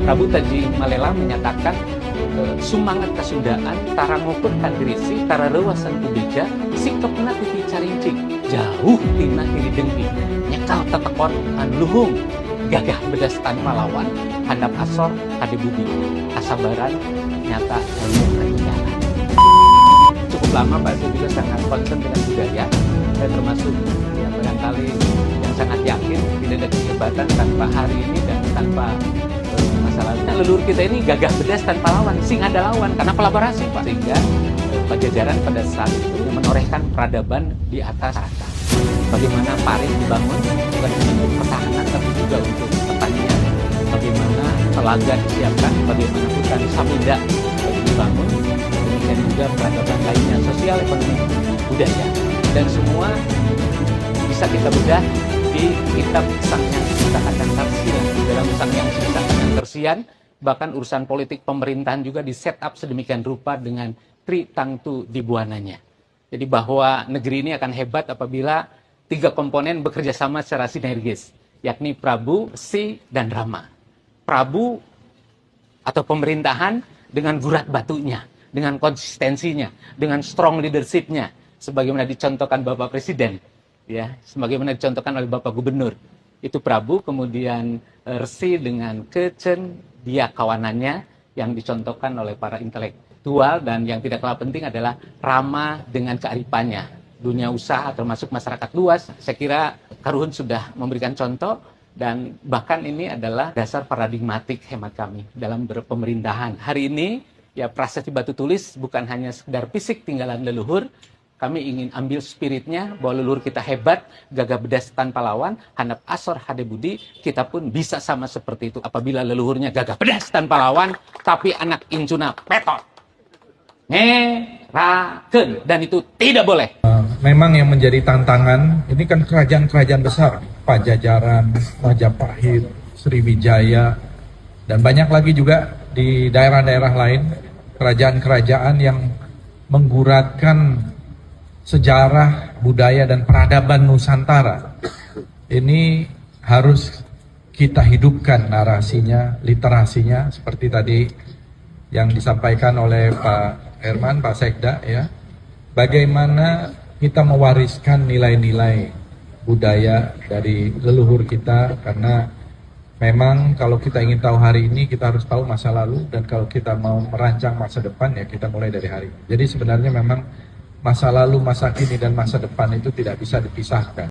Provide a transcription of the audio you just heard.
Prabu Taji Malela menyatakan sumangat kasundaan, tara nguput kandirisi, tara rewasan kubeja, sikapna titi carincing, jauh tina tiri dengki, nyekal tetekon an luhung, gagah bedas tanpa lawan, handap asor, ade budi, asabaran, nyata ilmu kejalan. Cukup lama Pak saya juga sangat concern dengan budaya, dan termasuk ya, barangkali yang sangat yakin tidak ada kehebatan tanpa hari ini dan tanpa masa lalu. Nah, leluhur kita ini gagah bedas tanpa lawan, sing ada lawan karena kolaborasi Pak. Sehingga Pajajaran pada saat itu menorehkan peradaban di atas rata. Bagaimana parit dibangun bukan hanya untuk pertahanan tapi juga untuk pertanian. Bagaimana telaga disiapkan, bagaimana hutan samudra dibangun, demikian juga peradaban lainnya, sosial, ekonomi, budaya, dan semua bisa kita bedah di kitab Sang Hyang Sita Kacang Tarsian. Dalam Sang Hyang Sita Kacang Tarsian, bahkan urusan politik pemerintahan juga di set up sedemikian rupa dengan Tri Tangtu Dibuananya. Jadi bahwa negeri ini akan hebat apabila tiga komponen bekerja sama secara sinergis, yakni Prabu, Si, dan Rama. Prabu atau pemerintahan dengan gurat batunya, dengan konsistensinya, dengan strong leadership-nya, sebagaimana dicontohkan Bapak Presiden, ya, sebagaimana dicontohkan oleh Bapak Gubernur. Itu Prabu, kemudian Resi dengan kecendia kawanannya yang dicontohkan oleh para intelektual, dan yang tidak kalah penting adalah Rama dengan kearipannya. Dunia usaha termasuk masyarakat luas, saya kira Karuhun sudah memberikan contoh, dan bahkan ini adalah dasar paradigmatik hemat kami dalam berpemerintahan. Hari ini ya prasasti batu tulis bukan hanya sekedar fisik tinggalan leluhur, kami ingin ambil spiritnya bahwa leluhur kita hebat, gagah bedas tanpa lawan, handap asor hade budi, kita pun bisa sama seperti itu apabila leluhurnya gagah bedas tanpa lawan, tapi anak incuna petot. Ngeraken, dan itu tidak boleh. Memang yang menjadi tantangan, ini kan kerajaan-kerajaan besar, Pajajaran, Majapahit, Sriwijaya, dan banyak lagi juga di daerah-daerah lain, kerajaan-kerajaan yang mengguratkan sejarah, budaya, dan peradaban Nusantara. Ini harus kita hidupkan narasinya, literasinya, seperti tadi yang disampaikan oleh Pak Herman, Pak Sekda, ya. Bagaimana kita mewariskan nilai-nilai budaya dari leluhur kita, karena memang kalau kita ingin tahu hari ini, kita harus tahu masa lalu, dan kalau kita mau merancang masa depan, ya kita mulai dari hari ini. Jadi sebenarnya memang masa lalu, masa kini, dan masa depan itu tidak bisa dipisahkan.